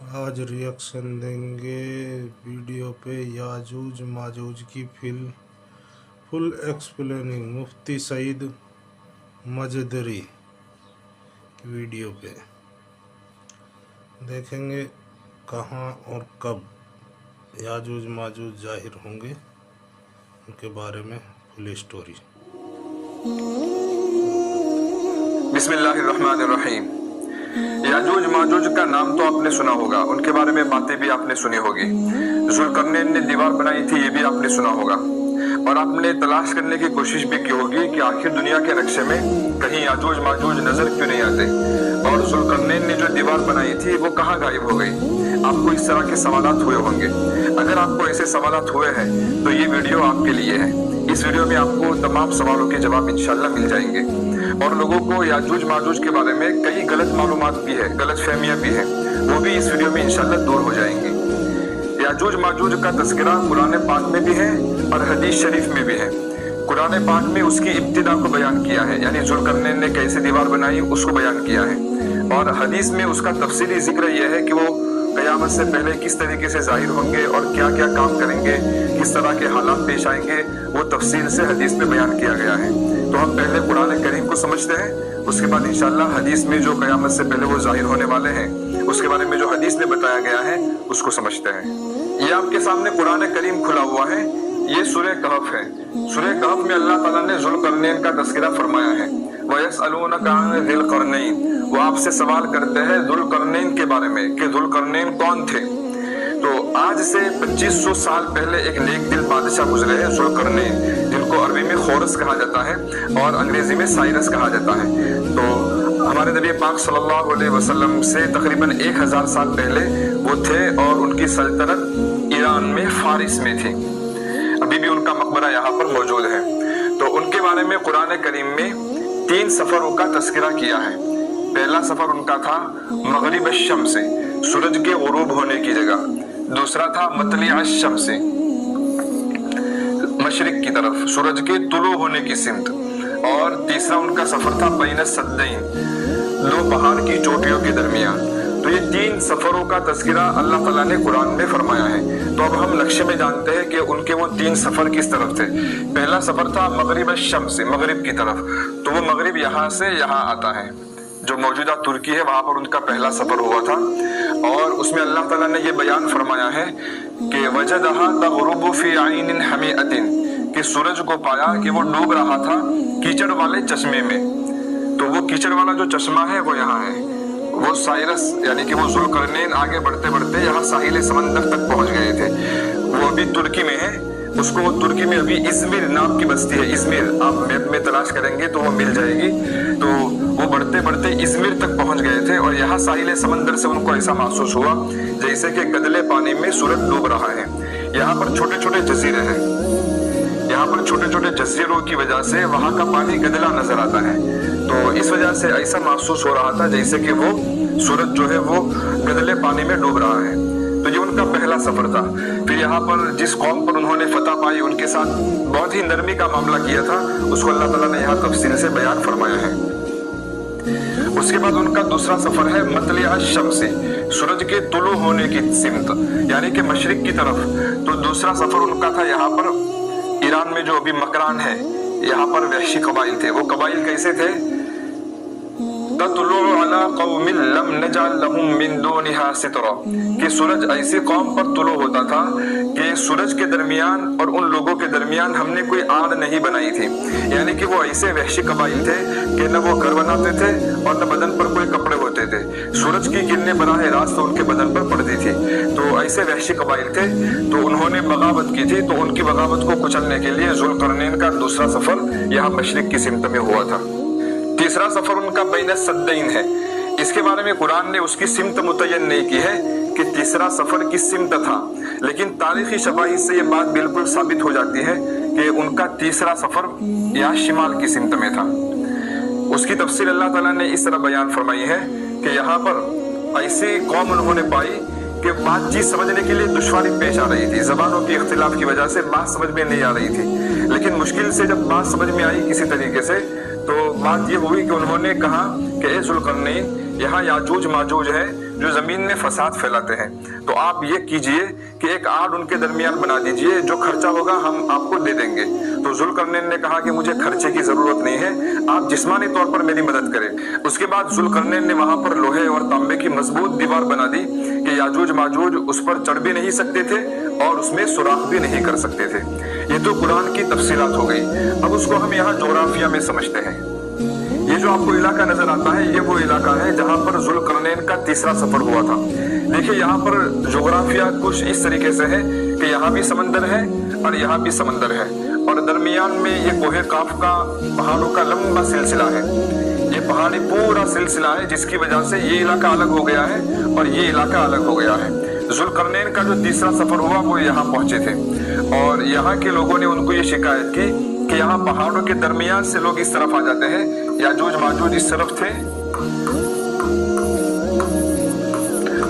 आज रिएक्शन देंगे वीडियो पे याजूज माजूज की फुल एक्सप्लेनिंग मुफ्ती सईद मजदरी की वीडियो पे देखेंगे कहाँ और कब याजूज माजूज जाहिर होंगे, उनके बारे में फुल स्टोरी। बिस्मिल्लाहिर्रहमानिर्रहीम। याजूज माजूज का नाम तो आपने सुना होगा, उनके बारे में बातें भी आपने सुनी होगी। जुल्करनैन ने दीवार बनाई थी, ये भी आपने सुना होगा, और आपने तलाश करने की कोशिश भी की होगी कि आखिर दुनिया के नक्शे में कहीं याजूज माजूज नजर क्यों नहीं आते, और जुल्करनैन ने जो दीवार बनाई थी वो कहाँ गायब हो गई। आपको इस तरह के सवालात हुए होंगे। अगर आपको ऐसे सवालात हुए हैं तो ये वीडियो आपके लिए है। इस वीडियो में आपको तमाम सवालों के जवाब इंशाल्लाह मिल जाएंगे, और लोगों को याजूज माजूज के बारे में कई गलत मालूमात भी है, गलत फहमियां भी है, वो भी इस वीडियो में इंशाल्लाह दूर हो जाएंगी। याजूज माजूज का तज़किरा कुरान पाक में भी है और हदीस शरीफ में भी है। कुरान पाक में उसकी इब्तिदा को बयान किया है, यानी जुल्करनैन ने कैसे दीवार बनाई उसको बयान किया है, और हदीस में उसका तफसीली जिक्र यह है कि वो क़यामत से पहले किस तरीके से जाहिर होंगे और क्या क्या काम करेंगे, किस तरह के हालात पेश आएंगे, वो तफसील से हदीस में बयान किया गया है। तो हम पहले कुरान करीम को समझते हैं, उसके बाद इंशाल्लाह हदीस में जो क़यामत से पहले वो जाहिर होने वाले हैं उसके बारे में जो हदीस में बताया गया है उसको समझते हैं। ये आपके सामने कुरान करीम खुला हुआ है, ये सूरह कहफ है। सूरह कहफ में अल्लाह ताला ने जुल्करनैन का तज़किरा फरमाया है। वयसअलूनका अन ज़िलकरनैन, वो आपसे सवाल करते हैं जुल्करनैन के बारे में कि जुल्करनैन कौन थे। तो आज से 2500 साल पहले एक नेक दिल बादशाह गुजरे हैं जुल्करनैन, जिनको अरबी में खोरस कहा जाता है और अंग्रेजी में साइरस कहा जाता है। तो हमारे नबी पाक सल्लल्लाहु अलैहि वसल्लम से तकरीबन 1000 साल पहले वो थे, और उनकी सल्तनत ईरान में फारिस में थी। अभी भी उनका मकबरा यहाँ पर मौजूद है। तो उनके बारे में कुरान करीम में 3 सफरों का तज़किरा किया है। पहला सफर उनका था मगरिब अश-शम्स से, सूरज के गुरूब होने की जगह। दूसरा था मतलिअ अश-शम्स से, मशरिक की तरफ, सूरज के तुलू होने की सिमत। और तीसरा उनका सफर था बैन सद्दैन, 2 पहाड़ की चोटियों के दरमियान। तो ये 3 सफरों का तज़किरा अल्लाह ताला ने कुरान में फरमाया है। तो अब हम नक्शे में जानते हैं कि उनके वो 3 सफर किस तरफ थे। पहला सफर था मगरिब अश-शम्स से, मगरिब की तरफ। तो वो मगरिब यहाँ से यहाँ आता है, जो मौजूदा तुर्की है, वहां पर उनका पहला सफर हुआ था। और उसमें अल्लाह ताला ने ये बयान फरमाया है कि वजदहा तग़रुबु फी आइनिन हमीअतिन, कि सूरज को पाया कि वो डूब रहा था कीचड़ वाले चश्मे में। तो वो कीचड़ वाला जो चश्मा है वो यहाँ है। वो साइरस यानी कि वो जुल्करनैन आगे बढ़ते बढ़ते यहाँ साहिल समंदर तक पहुंच गए थे। वो अभी तुर्की में है, उसको तुर्की में अभी इज़मिर नाम की बस्ती है। इज़मिर आप मैप में तलाश करेंगे तो वो मिल जाएगी। तो वो बढ़ते बढ़ते इज़मिर तक पहुंच गए थे, और यहाँ साहिल समंदर से उनको ऐसा महसूस हुआ जैसे कि गदले पानी में सूरज डूब रहा है। यहाँ पर छोटे छोटे जजीरे हैं, यहाँ पर छोटे छोटे जजीरों की वजह से वहां का पानी गदला नजर आता है। तो इस वजह से ऐसा महसूस हो रहा था जैसे कि वो सूरज जो है वो गदले पानी में डूब रहा है। तो ये उनका पहला सफर था। फिर यहाँ पर जिस कौम पर उन्होंने फतह पाई, उनके साथ बहुत ही नरमी का मामला किया था, उसको अल्लाह ताला ने यहाँ तफसील से बयान फरमाया है। उसके बाद उनका दूसरा सफर है मतलिअ अश-शम्स से, सूरज के तुलू होने की सिमत, यानी कि मशरिक की तरफ। तो दूसरा सफर उनका था यहाँ पर ईरान में जो अभी मकरान है, यहाँ पर वहशी कबाइल थे। वो कबाइल कैसे थे? ततलु अला कौमिन लम नजअल लहुम मिन दूनिहा सितरा, कि सूरज ऐसी कौम पर तुलू होता था कि सूरज के दरमियान और उन लोगों के दरमियान हमने कोई आड़ नहीं बनाई थी। यानी कि वो ऐसे वहशी कबाइल थे कि न वो घर बनाते थे और न बदन पर कोई कपड़े होते थे। सूरज की किरणें बराह रास्त उनके बदन पर पड़ती थी। तो ऐसे वहशी कबाइल थे। तो उन्होंने बगावत की थी। तो उनकी बगावत को कुचलने के लिए जुल्करनैन का दूसरा सफर यहाँ मशरिक की सिमत में हुआ था। तीसरा सफर उनका बैन सद्दैन है। इसके बारे में कुरान ने उसकी सिमत मुतय्यन नहीं की है कि तीसरा सफर किस सिमत था, लेकिन तारीखी शवाहिद से ये बात बिल्कुल साबित हो जाती है कि उनका तीसरा सफर यहाँ शिमाल की सिमत में था। उसकी तफसीर अल्लाह ताला ने इस तरह बयान फरमाई है कि यहाँ पर ऐसी कौम उन्होंने पाई कि बातचीत समझने के लिए दुश्वारी पेश आ रही थी। जबानों की इख्तिलाफ की वजह से बात समझ में नहीं आ रही थी, लेकिन मुश्किल से जब बात समझ में आई किसी तरीके से, तो बात ये हुई कि उन्होंने कहा कि ए जुल्करनैन, यहाँ याजूज माजूज है جو زمین میں فساد پھیلاتے ہیں، تو آپ یہ کیجئے کہ ایک آڑ ان کے درمیان بنا دیجئے، جو خرچہ ہوگا ہم آپ کو دے دیں گے۔ تو ذوالقرنین نے کہا کہ مجھے خرچے کی ضرورت نہیں ہے، آپ جسمانی طور پر میری مدد کریں۔ اس کے بعد ذوالقرنین نے وہاں پر لوہے اور تانبے کی مضبوط دیوار بنا دی کہ یاجوج ماجوج اس پر چڑھ بھی نہیں سکتے تھے اور اس میں سوراخ بھی نہیں کر سکتے تھے۔ یہ تو قرآن کی تفصیلات ہو گئی۔ اب اس کو ہم یہاں جغرافیہ میں سمجھتے ہیں۔ یہ جو آپ کو علاقہ نظر آتا ہے، یہ وہ علاقہ ہے جہاں پر ذوالقرنین کا تیسرا سفر ہوا تھا۔ دیکھیں یہاں پر جغرافیہ کچھ اس طریقے سے ہے کہ یہاں بھی سمندر ہے اور یہاں بھی سمندر ہے، اور درمیان میں یہ کوہ قاف کا پہاڑوں کا لمبا سلسلہ ہے۔ یہ پہاڑی پورا سلسلہ ہے جس کی وجہ سے یہ علاقہ الگ ہو گیا ہے اور یہ علاقہ الگ ہو گیا ہے۔ ذوالقرنین کا جو تیسرا سفر ہوا وہ یہاں پہنچے تھے، اور یہاں کے لوگوں نے ان کو یہ شکایت کی کہ یہاں پہاڑوں کے درمیان سے لوگ اس طرف آ جاتے ہیں، یاجوج ماجوج اس طرف تھے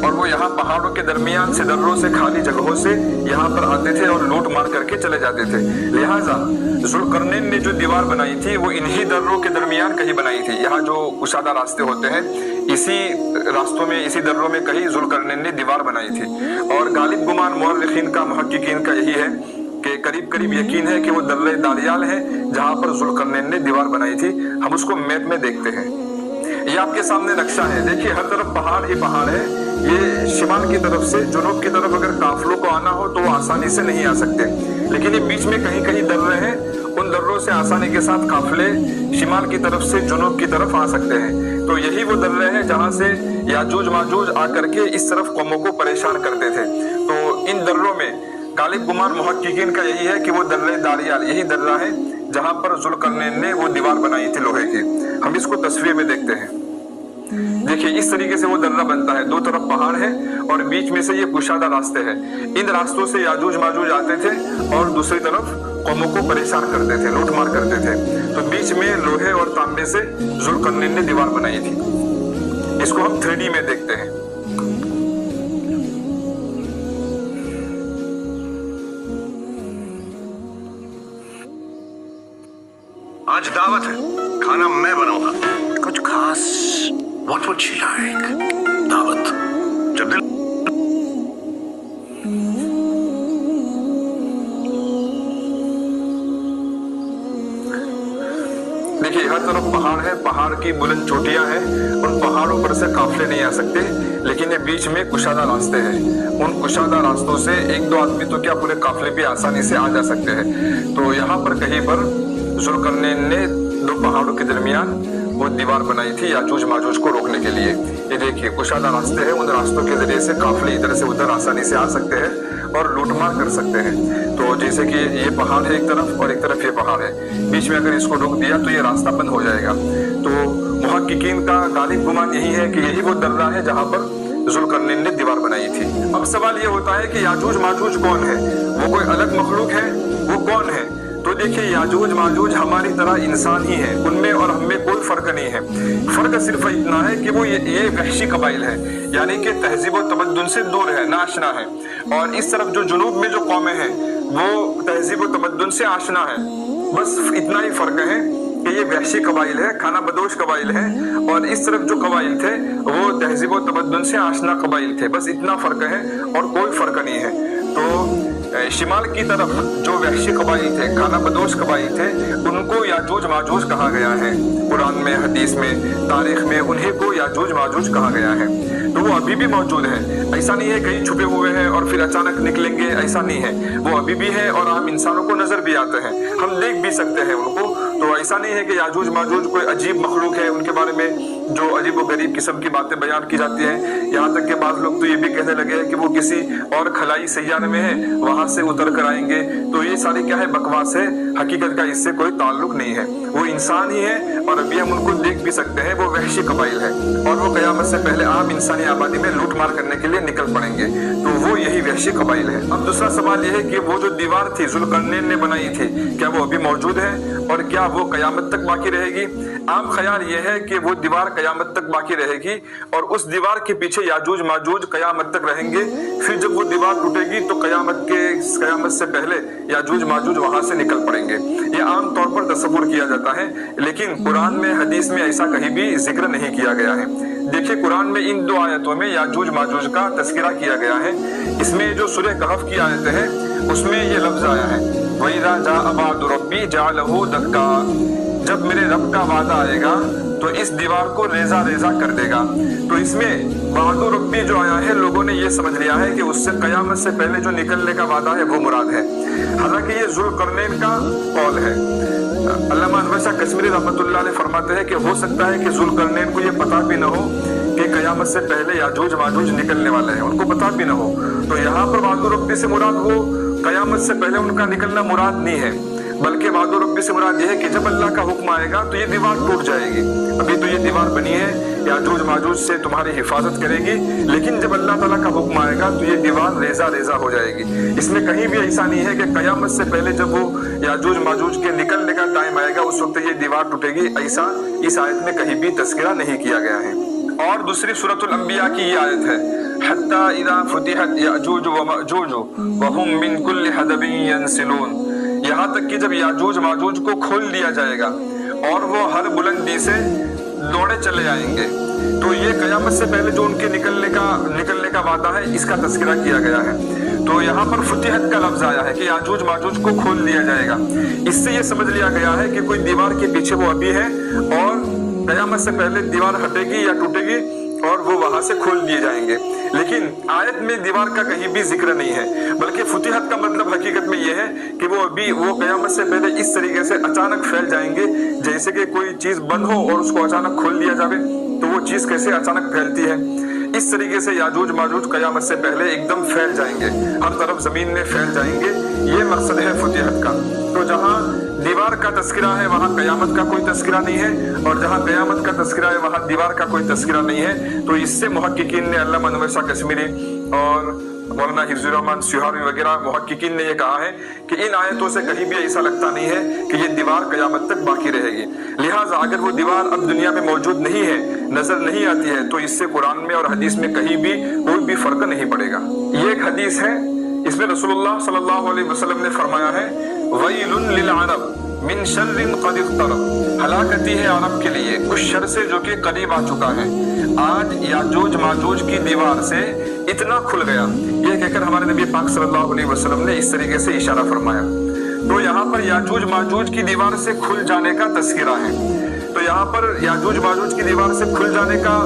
اور وہ یہاں پہاڑوں کے درمیان سے دروں سے خالی جگہوں سے یہاں پر آتے تھے اور لوٹ مار کر کے چلے جاتے تھے۔ لہٰذا ذوالقرنین نے جو دیوار بنائی تھی وہ انہی دروں کے درمیان کہیں بنائی تھی۔ یہاں جو کشادہ راستے ہوتے ہیں، اسی راستوں میں، اسی دروں میں کہیں ذوالقرنین نے دیوار بنائی تھی، اور غالب گمان مورخین کا، محققین کا یہی ہے کہ قریب یقین ہے کہ وہ درہ داریال ہے جہاں پر ذوالقرنین نے دیوار بنائی تھی۔ ہم اس کو میپ میں دیکھتے ہیں۔ یہ آپ کے سامنے نقشہ ہے، دیکھیے ہر طرف پہاڑ ہی پہاڑ ہے۔ یہ شمال کی طرف سے جنوب کی طرف اگر قافلوں کو آنا ہو تو وہ آسانی سے نہیں آ سکتے، لیکن یہ بیچ میں کہیں درے ہیں، ان دروں سے آسانی کے ساتھ قافلے شمال کی طرف سے جنوب کی طرف آ سکتے ہیں۔ تو یہی وہ درے ہیں جہاں سے یاجوج ماجوج آ کر کے اس طرف قوموں کو پریشان کرتے تھے۔ تو ان دروں میں غالب گمان محققین کا یہی ہے کہ وہ درہ داریال یہی درہ ہے جہاں پر ذوالقرنین نے وہ دیوار بنائی تھی لوہے کی۔ ہم اس کو تصویر میں دیکھتے ہیں۔ دیکھیے اس طریقے سے وہ درہ بنتا ہے، دو طرف پہاڑ ہے اور بیچ میں سے یہ کشادہ راستے ہیں۔ ان راستوں سے یاجوج ماجوج آتے تھے اور دوسری طرف قوموں کو پریشان کرتے تھے، لوٹ مار کرتے تھے۔ تو بیچ میں لوہے اور تانبے سے ذوالقرنین نے دیوار بنائی تھی۔ اس کو ہم 3D میں دیکھتے ہیں۔ آج دعوت ہے، کھانا میں بناؤں گا، کچھ خاص۔ What would she like؟ دعوت جب دل دیکھیے ہر طرف پہاڑ ہے، پہاڑ کی بلند چوٹیاں ہیں، ان پہاڑوں پر سے قافلے نہیں آ سکتے، لیکن یہ بیچ میں کشادہ راستے ہیں۔ ان کشادہ راستوں سے ایک دو آدمی تو کیا پورے قافلے بھی آسانی سے آ جا سکتے ہیں۔ تو یہاں پر کہیں پر ذوالقرنین نے دو پہاڑوں کے درمیان وہ دیوار بنائی تھی یاجوج ماجوج کو روکنے کے لیے۔ یہ دیکھیے کشادہ راستے ہیں، ان راستوں کے ذریعے سے قافلے ادھر سے ادھر آسانی سے آ سکتے ہیں اور لوٹ مار کر سکتے ہیں۔ تو جیسے کہ یہ پہاڑ ہے ایک طرف اور ایک طرف یہ پہاڑ ہے، بیچ میں اگر اس کو روک دیا تو یہ راستہ بند ہو جائے گا۔ تو محققین کا غالب گمان یہی ہے کہ یہی وہ درہ ہے جہاں پر ذوالقرنین نے دیوار بنائی تھی۔ اب سوال یہ ہوتا ہے کہ یاجوج ماجوج کون ہے؟ وہ کوئی الگ مخلوق ہے؟ وہ کون ہے؟ تو دیکھیں یاجوج ماجوج ہماری طرح انسان ہی ہیں، ان میں اور ہم میں کوئی فرق نہیں ہے۔ فرق صرف اتنا ہے کہ وہ یہ وحشی قبائل ہے، یعنی کہ تہذیب و تمدن سے دور ہے، ناآشنا ہے، اور اس طرف جو جنوب میں جو قومیں ہیں وہ تہذیب و تمدن سے آشنا ہے۔ بس اتنا ہی فرق ہے کہ یہ وحشی قبائل ہے، کھانا بدوش قبائل ہے، اور اس طرف جو قبائل تھے وہ تہذیب و تمدن سے آشنا قبائل تھے۔ بس اتنا فرق ہے اور کوئی فرق نہیں ہے۔ تو شمال کی طرف جو وحشی قبائل تھے، کھانا بدوش قبائل تھے، ان کو یاجوج ماجوج کہا گیا ہے۔ قرآن میں، حدیث میں، تاریخ میں انہیں کو یاجوج ماجوج کہا گیا ہے۔ تو وہ ابھی بھی موجود ہیں، ایسا نہیں ہے کہیں چھپے ہوئے ہیں اور پھر اچانک نکلیں گے، ایسا نہیں ہے۔ وہ ابھی بھی ہیں اور عام انسانوں کو نظر بھی آتے ہیں، ہم دیکھ بھی سکتے ہیں ان کو۔ تو ایسا نہیں ہے کہ یاجوج ماجوج کوئی عجیب مخلوق ہے، ان کے بارے میں جو عجیب و غریب قسم کی باتیں بیان کی جاتی ہیں۔ یہاں تک کہ بعض لوگ تو یہ بھی کہنے لگے ہیں کہ وہ کسی اور خلائی سیارے میں ہے، وہاں سے اتر کر آئیں گے۔ تو یہ ساری کیا ہے؟ بکواس ہے، حقیقت کا اس سے کوئی تعلق نہیں ہے۔ وہ انسان ہی ہے اور ابھی ہم ان کو دیکھ بھی سکتے ہیں۔ وہ وحشی قبائل ہے اور وہ قیامت سے پہلے عام انسانی آبادی میں لوٹ مار کرنے کے لیے نکل پڑیں گے۔ تو وہ یہی وحشی قبائل ہے۔ اب دوسرا سوال یہ ہے کہ وہ جو دیوار تھی ذوالقرنین نے بنائی تھی، کیا وہ ابھی موجود ہے اور کیا وہ قیامت تک باقی رہے گی؟ عام خیال یہ ہے کہ وہ دیوار قیامت تک باقی رہے گی اور اس دیوار کے پیچھے یاجوج ماجوج قیامت تک رہیں گے۔ پھر جب وہ دیوار ٹوٹے گی تو قیامت سے پہلے یاجوج ماجوج وہاں سے نکل پڑیں گے۔ یہ عام طور پر تصور کیا جاتا ہے، لیکن قرآن میں، حدیث میں ایسا کہیں بھی ذکر نہیں کیا گیا ہے۔ देखिए कुरान में इन 2 आयतों में याजूज माजूज का तस्करा किया गया है। इसमें जो सूरह कहफ की आयत है उसमें ये लफ्ज आया है, वइज़ा जाअ वअदु रब्बी जअलहु दक्का, जब मेरे रब का वादा आएगा तो इस दीवार को रेजा रेजा कर देगा। तो इसमें वअदु रब्बी जो आया है, लोगों ने ये समझ लिया है कि उससे कयामत से पहले जो निकलने का वादा है वो मुराद है, हालांकि ये ज़ुल्क़रनैन का कौल है। अल्लामा अनवर शाह कश्मीरी रहमतुल्लाह अलैह फरमाते हैं कि हो सकता है कि ज़ुल्क़रनैन को ये पता भी न हो कि कयामत से पहले याजूज माजूज निकलने वाले हैं, उनको पता भी न हो। तो यहाँ पर वअदु रब्बी से मुराद वो कयामत से पहले उनका निकलना मुराद नहीं है, बल्कि वअदु रब्बी से मुराद ये है कि जब अल्लाह का हुक्म आएगा तो ये दीवार टूट जाएगी। अभी तो ये दीवार बनी है, याजूज माजूज से तुम्हारी हिफाजत करेगी, लेकिन जब अल्लाह ताला का हुक्म आएगा तो ये दीवार रेजा रेजा हो जाएगी। इसमें कहीं भी ऐसा नहीं है कि कयामत से पहले जब वो याजूज माजूज के निकलने का टाइम आएगा उस वक्त ये दीवार टूटेगी, ऐसा इस आयत में कहीं भी तस्करा नहीं किया गया है। और दूसरी सूरतुल अंबिया की ये आयत है, हत्ता इज़ा फुतिहत याजूज व माजूज व हुम मिन कुल्लि हदबिन यंसिलून, यहाँ तक कि जब याजूज माजूज को खोल दिया जाएगा और वो हर बुलंदी से दौड़े चले आएंगे, तो ये कयामत से पहले जो उनके निकलने का वादा है इसका तस्करा किया गया है। तो यहाँ पर फुतिहत का लफ्ज आया है कि याजूज माजूज को खोल दिया जाएगा। इससे ये समझ लिया गया है कि कोई दीवार के पीछे वो अभी है और कयामत से पहले दीवार हटेगी या टूटेगी और वो वहां से खोल दिए जाएंगे। लेकिन आयत में दीवार का कहीं भी जिक्र नहीं है, बल्कि फुतिहत का मतलब हकीकत में ये है कि वो कयामत से पहले इस तरीके से अचानक फैल जाएंगे, जैसे कि कोई चीज बंद हो और उसको अचानक खोल दिया जावे, तो वो चीज कैसे अचानक फैलती है, इस तरीके से याजूज माजूज कयामत से पहले एकदम फैल जाएंगे, हर तरफ जमीन में फैल जाएंगे। ये मकसद है फुतिहत का। तो जहाँ दीवार का तस्करा है वहाँ कयामत का कोई तस्करा नहीं है, और जहाँ कयामत का तस्करा है वहाँ दीवार का कोई तस्करा नहीं है। तो इससे मुहक्किकीन ने, अल्लामा अनवर शाह कश्मीरी और मौलाना हिफ्जुर रहमान सिहारी वगैरह मुहक्किकीन ने ये कहा है कि इन आयतों से कहीं भी ऐसा लगता नहीं है कि ये दीवार कयामत तक बाकी रहेगी। लिहाजा अगर वो दीवार अब दुनिया में मौजूद नहीं है, नजर नहीं आती है, तो इससे कुरान में और हदीस में कहीं भी कोई भी फर्क नहीं पड़ेगा। ये एक हदीस है, इसमें रसूलुल्लाह सल्लल्लाहु अलैहि वसल्लम ने फरमाया है, वैलुन लिल अरब मिन शर्रिन कद इक़्तरब, हलाकती है अरब के लिए उस शर से जो कि करीब आ चुका है। आज याजूज माजूज की दीवार से इतना खुल गया, ये कहकर हमारे नबी पाक सल्लल्लाहु अलैहि वसल्लम ने इस तरीके से इशारा फरमाया। तो यहाँ पर याजूज माजूज की दीवार से खुल जाने का तस्करा है। तो यहाँ पर याजूज माजूज की दीवार से खुल जाने का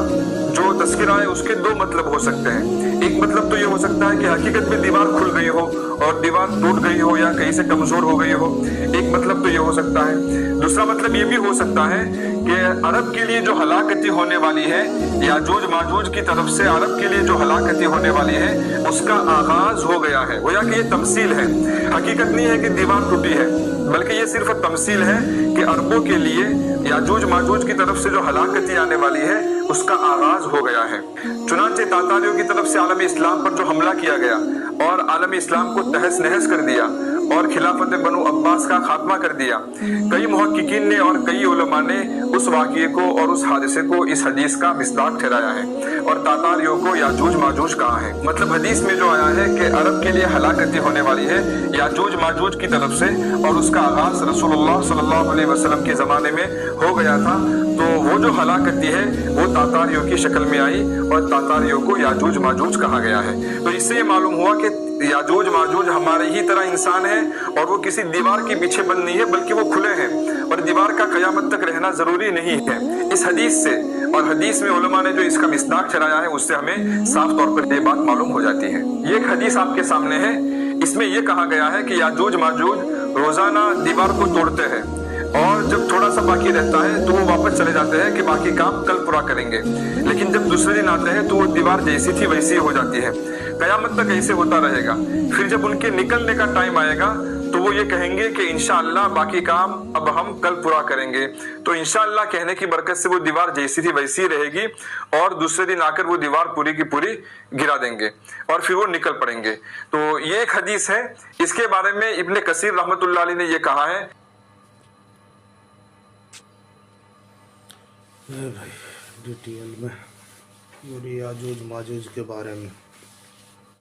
जो तस्करा है उसके 2 मतलब हो सकते हैं। एक मतलब तो ये हो सकता है कि हकीकत में दीवार खुल गई हो और दीवार टूट गई हो या कहीं से कमजोर हो गई हो, एक मतलब तो ये हो सकता है। दूसरा मतलब ये भी हो सकता है कि अरब के लिए जो हलाकती होने वाली है, याजूज माजूज की तरफ से अरब के लिए जो हलाकती होने वाली है उसका आगाज हो गया है। गोया कि ये तमसील है, हकीकत नहीं है कि दीवार टूटी है, बल्कि ये सिर्फ तमसील है कि अरबों के लिए याजूज माजूज की तरफ से जो हलाकती आने वाली है उसका आगाज हो गया है। चुनांचे तातारियों की तरफ से आलम इस्लाम पर जो हमला किया गया और आलम इस्लाम को तहस नहस कर दिया और खिलाफत बनु अब्बास का खात्मा कर दिया, कई मुहक्किकीन ने और कई उलमा ने उस वाक़ये को और उस हादसे को इस हदीस का मिस्दाक ठहराया है और तातारियों को याजूज माजूज कहा है। मतलब हदीस में जो आया है कि अरब के लिए हलाकती होने वाली है याजूज माजूज की तरफ से, और उसका आगाज रसूलुल्लाह सल्लल्लाहु अलैहि वसल्लम के ज़माने में हो गया था, तो वो जो हलाकती है वो तातारियों की शक्ल में आई और तातारियों को याजूज माजूज कहा गया है। तो इससे ये मालूम हुआ कि याजूज माजूज हमारे ही तरह इंसान है और वो किसी दीवार के पीछे बंद नहीं है, बल्कि वो खुले हैं और दीवार का कयामत तक रहना जरूरी नहीं है। इस हदीस से और हदीस में उलमा ने जो इसका मिस्दाक ठहराया है उससे हमें साफ तौर पर ये बात मालूम हो जाती है। ये एक हदीस आपके सामने है, इसमें यह कहा गया है कि याजूज माजूज रोजाना दीवार को तोड़ते हैं और जब थोड़ा सा बाकी रहता है तो वो वापस चले जाते हैं कि बाकी काम कल पूरा करेंगे, लेकिन जब दूसरे दिन आते हैं तो वो दीवार जैसी थी वैसी हो जाती है। कयामत तक ऐसे होता रहेगा। फिर जब उनके निकलने का टाइम आएगा तो वो ये कहेंगे कि इंशाअल्लाह बाकी काम अब हम कल पूरा करेंगे। तो इंशाअल्लाह कहने की बरकत से वो दीवार जैसी थी वैसी रहेगी और दूसरे दिन आकर वो दीवार पूरी की पूरी गिरा देंगे और फिर वो निकल पड़ेंगे। तो ये एक हदीस है, इसके बारे में इब्न कसीर रहमतुल्लाह अलैह ने ये कहा है। भाई डिटेल में याजूज माजूज के बारे में